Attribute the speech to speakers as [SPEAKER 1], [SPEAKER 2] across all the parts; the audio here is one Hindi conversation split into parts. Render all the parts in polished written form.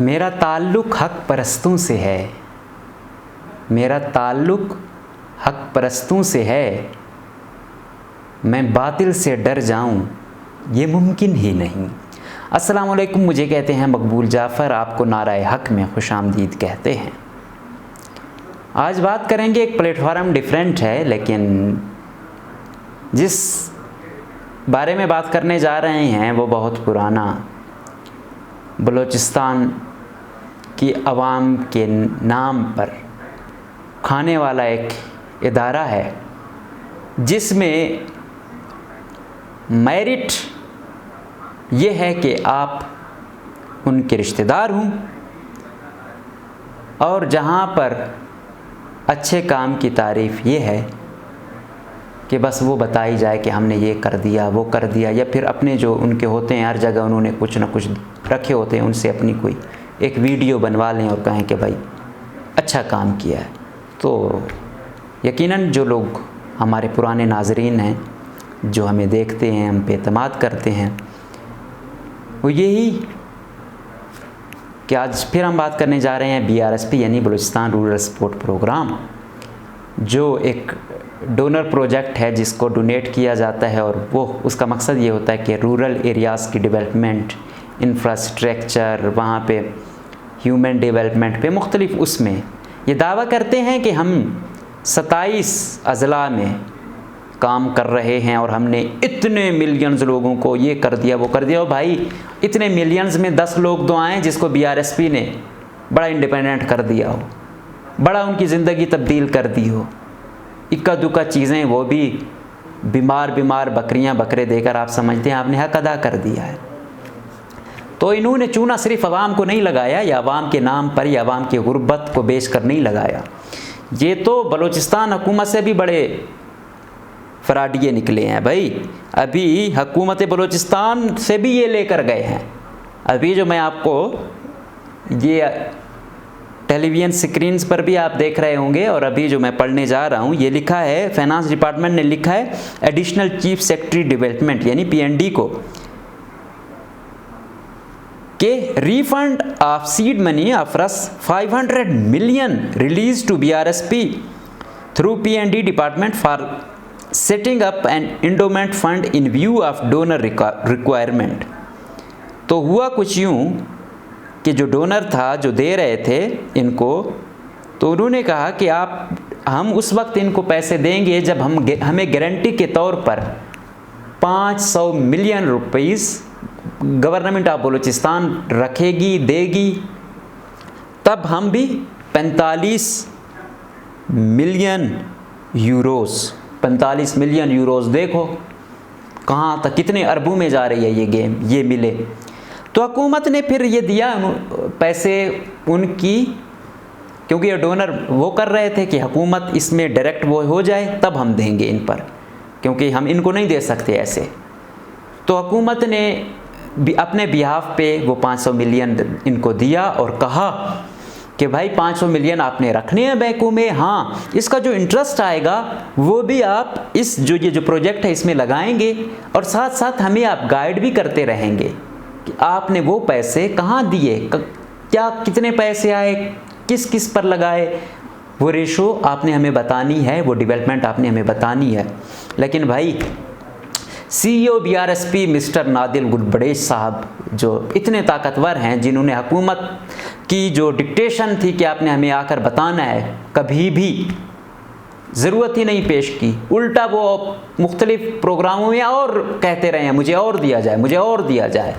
[SPEAKER 1] मेरा ताल्लुक़ हक़ परस्तों से है, मेरा ताल्लुक़ हक़ परस्तों से है, मैं बातिल से डर जाऊं ये मुमकिन ही नहीं। अस्सलाम वालेकुम, मुझे कहते हैं मकबूल जाफ़र, आपको नाराए हक़ में खुशामदीद कहते हैं। आज बात करेंगे, एक प्लेटफार्म डिफरेंट है, लेकिन जिस बारे में बात करने जा रहे हैं वो बहुत पुराना बलूचिस्तान की आवाम के नाम पर खाने वाला एक इदारा है, जिसमें मेरिट ये है कि आप उनके रिश्तेदार हों और जहाँ पर अच्छे काम की तारीफ़ ये है कि बस वो बताई जाए कि हमने ये कर दिया वो कर दिया, या फिर अपने जो उनके होते हैं हर जगह उन्होंने कुछ ना कुछ रखे होते हैं, उनसे अपनी कोई एक वीडियो बनवा लें और कहें कि भाई अच्छा काम किया है। तो यकीनन जो लोग हमारे पुराने नाज़रीन हैं, जो हमें देखते हैं, हम पे एतमाद करते हैं, वो यही कि आज फिर हम बात करने जा रहे हैं BRSP यानी बलूचिस्तान रूरल सपोर्ट प्रोग्राम, जो एक डोनर प्रोजेक्ट है जिसको डोनेट किया जाता है, और वो उसका मकसद ये होता है कि रूरल एरियाज़ की डेवलपमेंट, इंफ्रास्ट्रक्चर, वहाँ पे ह्यूमन डेवलपमेंट पे मुख्तलिफ उसमें ये दावा करते हैं कि हम 27 अज़ला में काम कर रहे हैं और हमने इतने मिलियंस लोगों को ये कर दिया वो कर दिया। और भाई इतने मिलियंस में 10 लोग तो आएँ जिसको BRSP ने बड़ा इंडिपेंडेंट कर दिया हो, बड़ा उनकी ज़िंदगी तब्दील कर दी हो। इक्का दुक्का चीज़ें, वो भी बीमार बकरियां बकरे देकर आप समझते हैं आपने हक अदा कर दिया है। तो इन्होंने चूना सिर्फ आवाम को नहीं लगाया, या आवाम के नाम पर या आवाम की गुर्बत को बेच कर नहीं लगाया। ये तो बलूचिस्तान हुकूमत से भी बड़े फराडिये निकले हैं भाई। अभी हुकूमत बलूचिस्तान से भी ये लेकर गए हैं। अभी जो मैं आपको ये टेलीविज़न स्क्रीन्स पर भी आप देख रहे होंगे, और अभी जो मैं पढ़ने जा रहा हूँ ये लिखा है, फाइनेंस डिपार्टमेंट ने लिखा है एडिशनल चीफ सेक्रेटरी डेवलपमेंट यानी PND को, के refund of seed money of रस 500 million release to BRSP through PND department for setting up an endowment fund in view of donor requirement. तो हुआ कुछ यूँ कि जो डोनर था, जो दे रहे थे इनको, तो उन्होंने कहा कि हम उस वक्त इनको पैसे देंगे जब हमें गारंटी के तौर पर 500 million rupees government of Balochistan रखेगी, देगी, तब हम भी 45 मिलियन यूरोस 45 मिलियन यूरोस, देखो कहाँ तक, कितने अरबों में जा रही है ये गेम, ये मिले। तो हुकूमत ने फिर ये दिया पैसे उनकी, क्योंकि ये डोनर वो कर रहे थे कि हुकूमत इसमें डायरेक्ट वो हो जाए तब हम देंगे इन पर, क्योंकि हम इनको नहीं दे सकते ऐसे। तो हुकूमत ने अपने बिहाफ पे वो 500 मिलियन इनको दिया और कहा कि भाई 500 मिलियन आपने रखने हैं बैंकों में, हाँ इसका जो इंटरेस्ट आएगा वो भी आप इस ये जो प्रोजेक्ट है इसमें लगाएंगे, और साथ साथ हमें आप गाइड भी करते रहेंगे कि आपने वो पैसे कहाँ दिए, क्या कितने पैसे आए, किस किस पर लगाए, वो रेशो आपने हमें बतानी है, वो डेवलपमेंट आपने हमें बतानी है। लेकिन भाई CEO BRSP मिस्टर नादिल गुरबडेश साहब, जो इतने ताकतवर हैं, जिन्होंने हुकूमत की जो डिक्टेशन थी कि आपने हमें आकर बताना है, कभी भी ज़रूरत ही नहीं पेश की। उल्टा वो मुख्तलिफ प्रोग्रामों में और कहते रहे हैं मुझे और दिया जाए, मुझे और दिया जाए।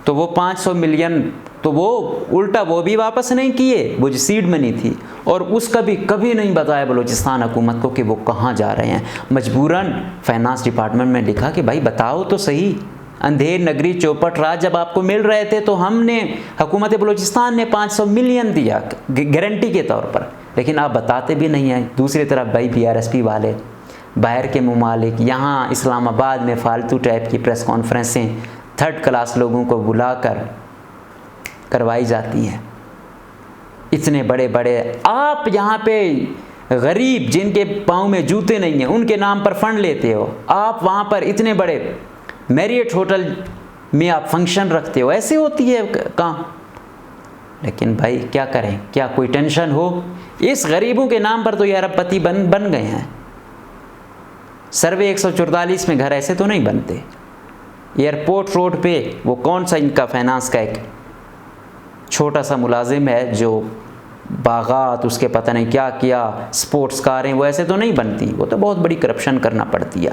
[SPEAKER 1] तो वो 500 मिलियन तो वो उल्टा वो भी वापस नहीं किए, वो जो सीड मनी थी, और उसका भी कभी नहीं बताया बलूचिस्तान हुकूमत को कि वो कहाँ जा रहे हैं। मजबूरन फाइनेंस डिपार्टमेंट में लिखा कि भाई बताओ तो सही, अंधेर नगरी चौपट रात जब आपको मिल रहे थे तो हमने, हुकूमत बलूचिस्तान ने 500 मिलियन दिया गारंटी के तौर पर, लेकिन आप बताते भी नहीं हैं। दूसरी तरफ भाई BRSP वाले, बाहर के ममालिक, यहाँ इस्लामाबाद में फालतू टाइप की प्रेस कॉन्फ्रेंसें 3rd क्लास लोगों को बुलाकर करवाई जाती हैं। इतने बड़े बड़े आप यहाँ पे गरीब जिनके पाँव में जूते नहीं हैं उनके नाम पर फंड लेते हो, आप वहाँ पर इतने बड़े मैरियट होटल में आप फंक्शन रखते हो, ऐसे होती है काम। लेकिन भाई क्या करें, क्या कोई टेंशन हो? इस गरीबों के नाम पर तो ये अरबपति बन गए हैं। सर्वे 144 में घर ऐसे तो नहीं बनते। एयरपोर्ट रोड पे वो कौन सा इनका फाइनेंस का एक छोटा सा मुलाजिम है जो बागात, उसके पता नहीं क्या किया, स्पोर्ट्स कारें, वो ऐसे तो नहीं बनती, वो तो बहुत बड़ी करप्शन करना पड़ती है।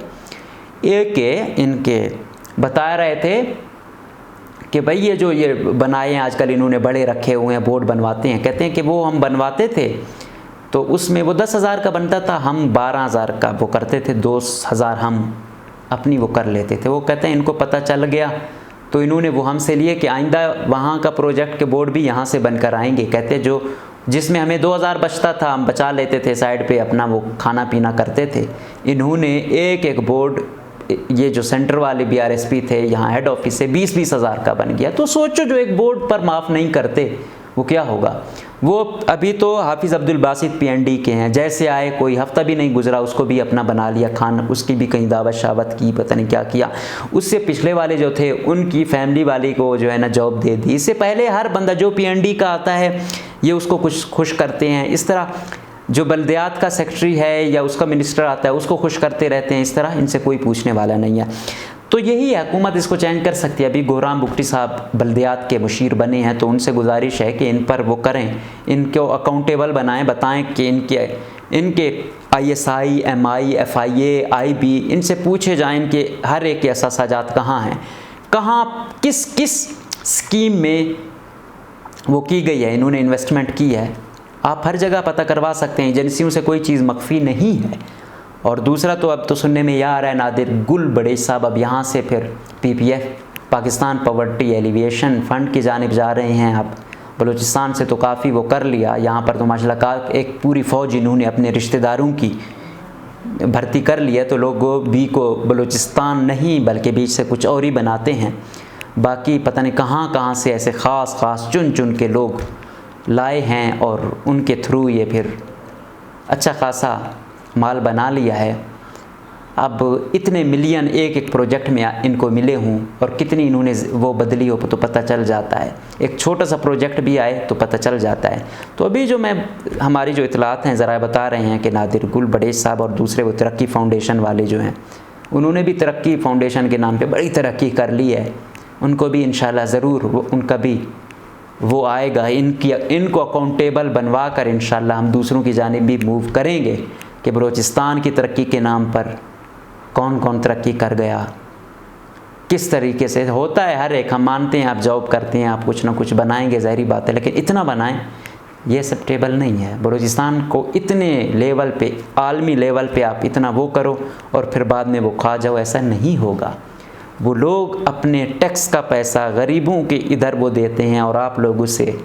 [SPEAKER 1] एक इनके बता रहे थे कि भाई ये बनाए हैं आजकल इन्होंने, बड़े रखे हुए हैं, बोर्ड बनवाते हैं, कहते हैं कि वो हम बनवाते थे तो उसमें वो 10,000 का बनता था, हम 12,000 का वो करते थे, 2,000 हम अपनी वो कर लेते थे। वो कहते हैं इनको पता चल गया तो इन्होंने वो हमसे लिए कि आइंदा वहाँ का प्रोजेक्ट के बोर्ड भी यहाँ से बनकर आएंगे। कहते जो जिसमें हमें 2,000 बचता था हम बचा लेते थे साइड पे, अपना वो खाना पीना करते थे। इन्होंने एक बोर्ड, ये जो सेंटर वाले BRSP थे यहाँ हेड ऑफिस से 20-20 हज़ार का बन गया। तो सोचो जो एक बोर्ड पर माफ़ नहीं करते वो क्या होगा। वो अभी तो हाफिज़ अब्दुल बासित PND के हैं, जैसे आए कोई हफ्ता भी नहीं गुजरा उसको भी अपना बना लिया खाना, उसकी भी कहीं दावत शावत की, पता नहीं क्या किया। उससे पिछले वाले जो थे उनकी फैमिली वाली को जो है ना जॉब दे दी। इससे पहले हर बंदा जो PND का आता है ये उसको कुछ खुश करते हैं। इस तरह जो बल्दियात का सेक्रेटरी है या उसका मिनिस्टर आता है उसको खुश करते रहते हैं। इस तरह इनसे कोई पूछने वाला नहीं है। तो यही हुकूमत इसको चेंज कर सकती है। अभी गोराम बुगटी साहब बल्दियात के मुशीर बने हैं तो उनसे गुजारिश है कि इन पर वो करें, इनको अकाउंटेबल बनाएं, बताएं कि इनके ISI, MI, FIA, IB इनसे पूछे जाएं इनके हर एक के असासाजात कहाँ हैं, कहाँ किस स्कीम में वो की गई है, इन्होंने इन्वेस्टमेंट की है। आप हर जगह पता करवा सकते हैं, एजेंसियों से कोई चीज़ मख्फी नहीं है। और दूसरा तो अब तो सुनने में यह आ रहा है नादिर गुल बड़ेश साहब अब यहाँ से फिर PPF Pakistan poverty alleviation fund की जानिब जा रहे हैं। अब बलूचिस्तान से तो काफ़ी वो कर लिया, यहाँ पर तो माशाल्लाह एक पूरी फ़ौज इन्होंने अपने रिश्तेदारों की भर्ती कर लिया। तो लोग बी को बलूचिस्तान नहीं बल्कि बीच से कुछ और ही बनाते हैं। बाकी पता नहीं कहाँ से ऐसे ख़ास चुन के लोग लाए हैं और उनके थ्रू ये फिर अच्छा खासा माल बना लिया है। अब इतने मिलियन एक प्रोजेक्ट में इनको मिले हों और कितनी इन्होंने वो बदली हो तो पता चल जाता है। एक छोटा सा प्रोजेक्ट भी आए तो पता चल जाता है। तो अभी जो हमारी जो इतलात हैं ज़रा बता रहे हैं कि नादिर गुल बड़ेश साहब और दूसरे वो तरक्की फाउंडेशन वाले जो हैं उन्होंने भी तरक्की फाउंडेशन के नाम पे बड़ी तरक्की कर ली है। उनको भी इंशाल्लाह ज़रूर उनका भी वो आएगा। इनको अकाउंटेबल बनवा कर इंशाल्लाह हम दूसरों की जानिब भी मूव करेंगे कि बलूचिस्तान की तरक्की के नाम पर कौन कौन तरक्की कर गया, किस तरीके से होता है। हर एक हम मानते हैं आप जॉब करते हैं, आप कुछ ना कुछ बनाएंगे, ज़ाहिरी बात है, लेकिन इतना बनाएं ये सब टेबल नहीं है। बलूचिस्तान को इतने लेवल पे, आलमी लेवल पे आप इतना वो करो और फिर बाद में वो खा जाओ, ऐसा नहीं होगा। वो लोग अपने टैक्स का पैसा गरीबों के इधर वो देते हैं और आप लोग उसे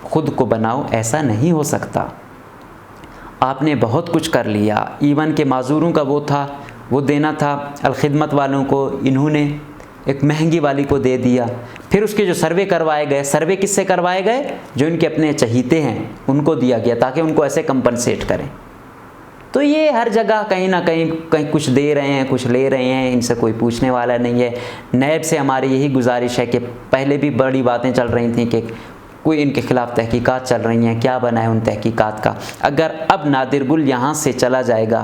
[SPEAKER 1] खुद को बनाओ, ऐसा नहीं हो सकता। आपने बहुत कुछ कर लिया। ईवन के माजूरों का वो था, वो देना था अलखिदमत वालों को, इन्होंने एक महंगी वाली को दे दिया। फिर उसके जो सर्वे करवाए गए, सर्वे किससे करवाए गए? जो इनके अपने चहीते हैं उनको दिया गया ताकि उनको ऐसे कंपनसेट करें। तो ये हर जगह कहीं ना कहीं कुछ दे रहे हैं, कुछ ले रहे हैं, इनसे कोई पूछने वाला नहीं है। नैब से हमारी यही गुजारिश है कि पहले भी बड़ी बातें चल रही थी कि कोई इनके ख़िलाफ़ तहकीकात चल रही हैं, क्या बना है उन तहकीकात का। अगर अब नादिर गुल यहाँ से चला जाएगा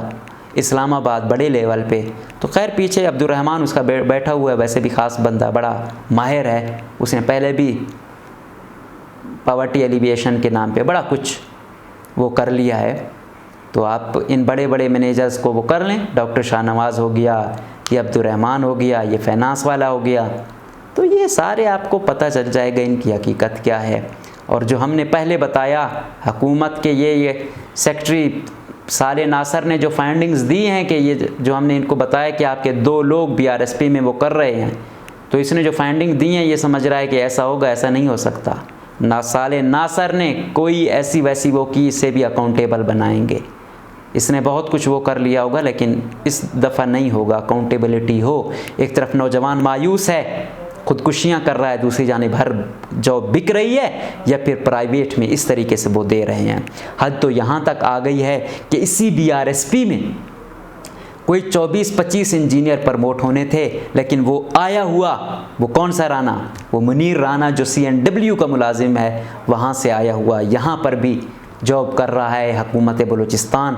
[SPEAKER 1] इस्लामाबाद बड़े लेवल पे तो खैर पीछे अब्दुर्रहमान उसका बैठा हुआ है, वैसे भी ख़ास बंदा, बड़ा माहिर है, उसने पहले भी पॉवर्टी एलिविएशन के नाम पे बड़ा कुछ वो कर लिया है। तो आप इन बड़े बड़े मैनेजर्स को वो कर लें, डॉक्टर शाहनवाज़ हो गया, ये अब्दुर्रहमान हो गया, ये फाइनेंस वाला हो गया, तो ये सारे आपको पता चल जाएगा इनकी हकीकत क्या है। और जो हमने पहले बताया हुकूमत के ये सेक्रेटरी साले नासर ने जो फाइंडिंग्स दी हैं कि ये जो हमने इनको बताया कि आपके 2 लोग BRSP में वो कर रहे हैं, तो इसने जो फाइंडिंग दी हैं ये समझ रहा है कि ऐसा होगा, ऐसा नहीं हो सकता। ना साले नासर ने कोई ऐसी वैसी वो की, इससे भी अकाउंटेबल बनाएंगे। इसने बहुत कुछ वो कर लिया होगा लेकिन इस दफ़ा नहीं होगा, अकाउंटेबिलिटी हो। एक तरफ नौजवान मायूस है, खुदकुशियाँ कर रहा है, दूसरी जानिब हर जॉब बिक रही है या फिर प्राइवेट में इस तरीके से वो दे रहे हैं। हद तो यहाँ तक आ गई है कि इसी BRSP में कोई 24-25 इंजीनियर प्रमोट होने थे, लेकिन वो आया हुआ, वो कौन सा राना, वो मुनीर राना जो CNW का मुलाजिम है, वहाँ से आया हुआ यहाँ पर भी जॉब कर रहा है। हुकूमत बलूचिस्तान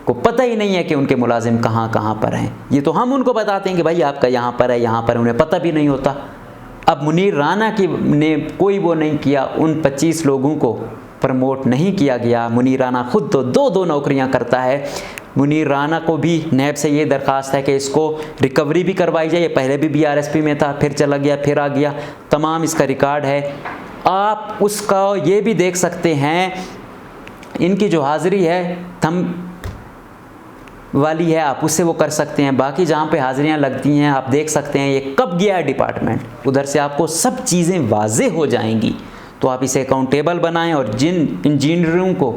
[SPEAKER 1] को पता ही नहीं है कि उनके मुलाजिम कहाँ कहाँ पर हैं। ये तो हम उनको बताते हैं कि भाई आपका यहाँ पर है, यहाँ पर, उन्हें पता भी नहीं होता। अब मुनीर राना की ने कोई वो नहीं किया, उन 25 लोगों को प्रमोट नहीं किया गया। मुनीर राना खुद तो 2-2 नौकरियां करता है। मुनीर राना को भी नैब से ये दरख्वास्त है कि इसको रिकवरी भी करवाई जाए। पहले भी BRSP में था, फिर चला गया, फिर आ गया, तमाम इसका रिकॉर्ड है। आप उसका ये भी देख सकते हैं, इनकी जो हाज़िरी है थम वाली है, आप उससे वो कर सकते हैं। बाकी जहाँ पे हाज़िरियाँ लगती हैं आप देख सकते हैं ये कब गया है डिपार्टमेंट, उधर से आपको सब चीज़ें वाज़े हो जाएंगी। तो आप इसे अकाउंटेबल बनाएं, और जिन इंजीनियरों को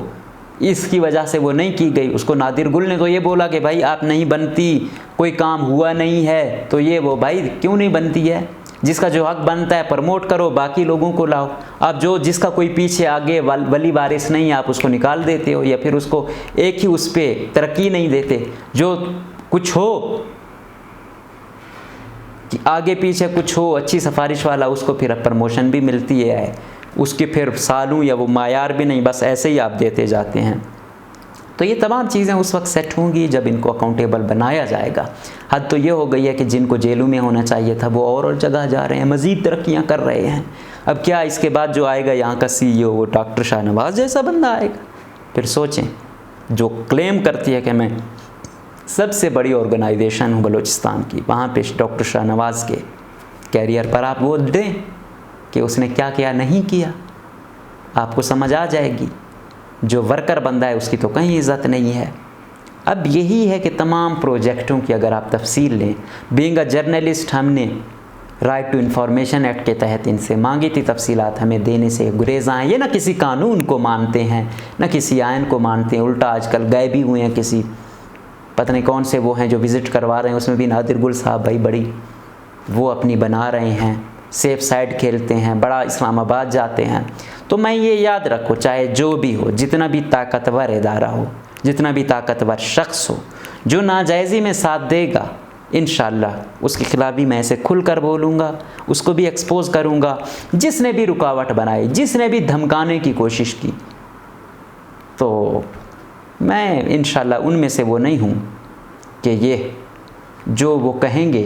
[SPEAKER 1] इसकी वजह से वो नहीं की गई, उसको नादिर गुल ने तो ये बोला कि भाई आप नहीं बनती, कोई काम हुआ नहीं है, तो ये वो भाई क्यों नहीं बनती है, जिसका जो हक बनता है प्रमोट करो, बाकी लोगों को लाओ। आप जो जिसका कोई पीछे आगे वली वारिस नहीं, आप उसको निकाल देते हो, या फिर उसको एक ही उस पर तरक्की नहीं देते। जो कुछ हो कि आगे पीछे कुछ हो अच्छी सिफारिश वाला, उसको फिर प्रमोशन भी मिलती है, उसके फिर सालों या वो मायार भी नहीं, बस ऐसे ही आप देते जाते हैं। तो ये तमाम चीज़ें उस वक्त सेट होंगी जब इनको अकाउंटेबल बनाया जाएगा। हद तो ये हो गई है कि जिनको जेलों में होना चाहिए था वो और जगह जा रहे हैं, मज़ीद तरक्कियाँ कर रहे हैं। अब क्या इसके बाद जो आएगा यहाँ का CEO वो डॉक्टर शाहनवाज जैसा बंदा आएगा? फिर सोचें, जो क्लेम करती है कि मैं सबसे बड़ी ऑर्गेनाइजेशन हूँ बलूचिस्तान की, वहाँ पे डॉक्टर शाहनवाज के कैरियर पर आप वो दें कि उसने क्या क्या नहीं किया, आपको समझ आ जाएगी। जो वर्कर बंदा है उसकी तो कहीं इज़्ज़त नहीं है। अब यही है कि तमाम प्रोजेक्टों की अगर आप तफसील लें, बीइंग अ जर्नलिस्ट हमने राइट टू इन्फॉर्मेशन एक्ट के तहत इनसे मांगी थी तफसीलात, हमें देने से गुरेज़ आए। ये ना किसी कानून को मानते हैं, ना किसी आयन को मानते हैं, उल्टा आजकल गए भी हुए हैं किसी पता नहीं कौन से वो हैं जो विज़िट करवा रहे हैं, उसमें भी नादिर गुल साहब भाई बड़ी वो अपनी बना रहे हैं, सेफ साइड खेलते हैं, बड़ा इस्लामाबाद जाते हैं। तो मैं ये याद रखो, चाहे जो भी हो, जितना भी ताकतवर इदारा हो, जितना भी ताकतवर शख्स हो, जो नाजायज़ी में साथ देगा, इंशाअल्लाह उसके ख़िलाफ़ भी मैं ऐसे खुल कर बोलूँगा, उसको भी एक्सपोज़ करूँगा। जिसने भी रुकावट बनाई, जिसने भी धमकाने की कोशिश की, तो मैं इंशाअल्लाह उनमें से वो नहीं हूँ कि ये जो वो कहेंगे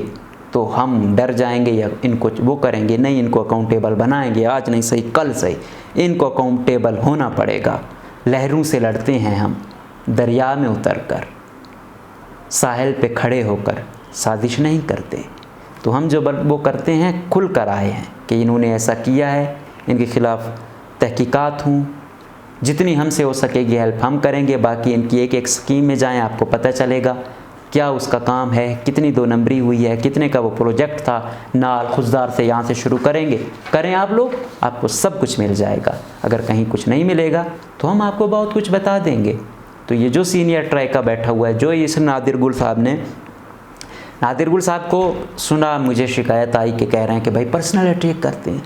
[SPEAKER 1] तो हम डर जाएंगे या इनको वो करेंगे। नहीं, इनको अकाउंटेबल बनाएंगे, आज नहीं सही कल सही इनको अकाउंटेबल होना पड़ेगा। लहरों से लड़ते हैं हम, दरिया में उतरकर, साहिल पे खड़े होकर साजिश नहीं करते। तो हम जो वो करते हैं खुल कर आए हैं कि इन्होंने ऐसा किया है, इनके ख़िलाफ़ तहकीकात हों, जितनी हमसे हो सकेगी हेल्प हम करेंगे। बाकी इनकी एक एक स्कीम में जाएं, आपको पता चलेगा क्या उसका काम है, कितनी 2 नंबरी हुई है, कितने का वो प्रोजेक्ट था। नाल खुशदार से यहाँ से शुरू करेंगे, करें आप लोग, आपको सब कुछ मिल जाएगा। अगर कहीं कुछ नहीं मिलेगा तो हम आपको बहुत कुछ बता देंगे। तो ये जो सीनियर ट्राई का बैठा हुआ है, जो इस नादिर गुल साहब ने, नादिर गुल साहब को सुना मुझे शिकायत आई कि कह रहे हैं कि भाई पर्सनल अटैक करते हैं।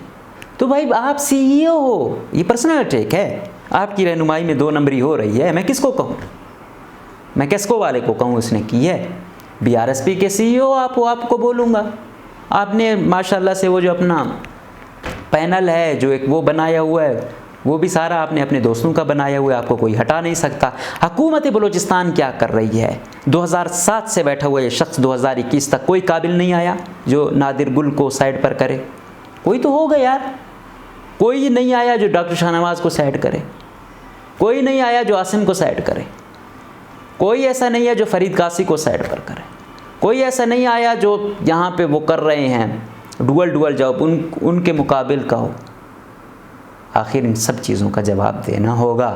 [SPEAKER 1] तो भाई आप CEO हो, ये पर्सनल अटैक है? आपकी रहनुमाई में 2 नंबरी हो रही है, मैं किसको कहूँ? मैं किसको वाले को कहूँ उसने की है? BRSP के CEO आपको बोलूँगा। आपने माशाल्लाह से वो जो अपना पैनल है, जो एक वो बनाया हुआ है, वो भी सारा आपने अपने दोस्तों का बनाया हुआ है, आपको कोई हटा नहीं सकता। हुकूमत बलूचिस्तान क्या कर रही है? 2007 से बैठा हुआ ये शख्स 2021 तक कोई काबिल नहीं आया जो नादिर गुल को साइड पर करे। कोई तो होगा यार, कोई नहीं आया जो डॉक्टर शाहनवाज को साइड करे, कोई नहीं आया जो आसिम को साइड करे, कोई ऐसा नहीं है जो फरीद कासी को साइड पर करे, कोई ऐसा नहीं आया जो यहाँ पे वो कर रहे हैं डुअल जॉब उनके मुकाबिल का हो। आखिर इन सब चीज़ों का जवाब देना होगा,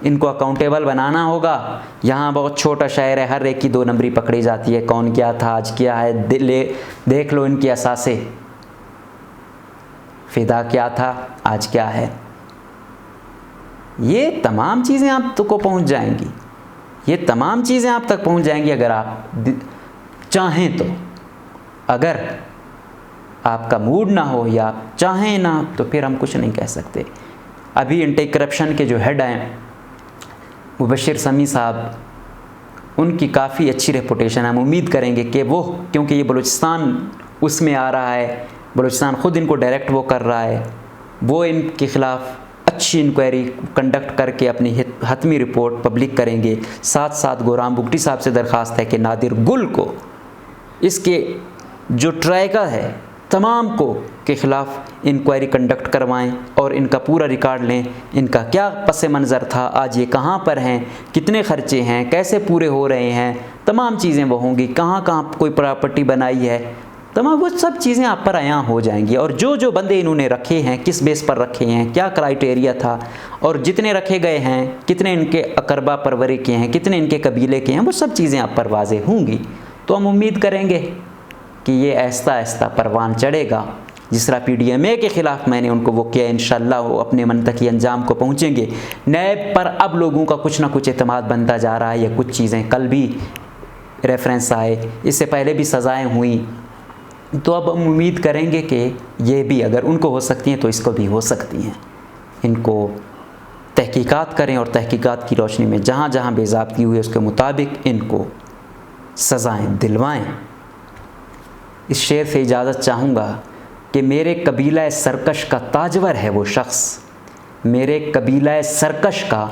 [SPEAKER 1] इनको अकाउंटेबल बनाना होगा। यहाँ बहुत छोटा शहर है, हर एक की 2 नंबरी पकड़ी जाती है, कौन क्या था आज क्या है, देख लो इनकी असासे, फिदा क्या था आज क्या है। ये तमाम चीज़ें आप तक को पहुँच जाएंगी, ये तमाम चीज़ें आप तक पहुँच जाएंगी अगर आप चाहें तो। अगर आपका मूड ना हो या आप चाहें ना, तो फिर हम कुछ नहीं कह सकते। अभी एंटी करप्शन के जो हेड हैं मुबशिर समी साहब, उनकी काफ़ी अच्छी रेपुटेशन है। हम उम्मीद करेंगे कि वो, क्योंकि ये बलूचिस्तान उसमें आ रहा है, बलूचिस्तान ख़ुद इनको डायरेक्ट वो कर रहा है, वो इनके ख़िलाफ़ अच्छी इंक्वायरी कंडक्ट करके अपनी हतमी रिपोर्ट पब्लिक करेंगे। साथ साथ गोराम बुगटी साहब से दरख्वास्त है कि नादिर गुल को, इसके जो ट्राइका है तमाम को के ख़िलाफ़ इंक्वायरी कंडक्ट करवाएं और इनका पूरा रिकॉर्ड लें, इनका क्या पस मंज़र था, आज ये कहाँ पर हैं, कितने ख़र्चे हैं, कैसे पूरे हो रहे हैं, तमाम चीज़ें वो होंगी, कहाँ कहाँ कोई प्रॉपर्टी बनाई है, तमाम वो सब चीज़ें आप पर आया हो जाएंगी। और जो जो बंदे इन्होंने रखे हैं, किस बेस पर रखे हैं, क्या क्राइटेरिया था, और जितने रखे गए हैं, कितने इनके अकरबा परवरे के हैं, कितने इनके कबीले के हैं, वो सब चीज़ें आप पर वाज़े होंगी। तो हम उम्मीद करेंगे कि ये आहिस्ता आहिस्ता परवान चढ़ेगा। जिस तरह PDMA के ख़िलाफ़ मैंने उनको वो किया, इंशाअल्लाह वो अपने मनतकी अंजाम को पहुँचेंगे। नैब पर अब लोगों का कुछ ना कुछ एतमाद बनता जा रहा है। ये कुछ चीज़ें कल भी रेफरेंस आए, इससे पहले भी सज़ाएँ हुई, तो अब हम उम्मीद करेंगे कि ये भी अगर उनको हो सकती हैं तो इसको भी हो सकती हैं। इनको तहकीकात करें और तहकीकात की रोशनी में जहाँ जहाँ बेज़ाब्ती हुई उसके मुताबिक इनको सज़ाएँ दिलवाएँ। इस शेर से इजाज़त चाहूँगा कि मेरे कबीला सरकश का ताजवर है वो शख्स, मेरे कबीला सरकश का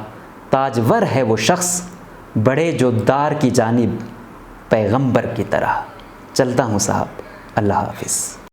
[SPEAKER 1] ताजवर है वो शख्स, बड़े जो दार की जानिब पैगंबर की तरह। चलता हूँ साहब, अल्लाह हाफ़िज़।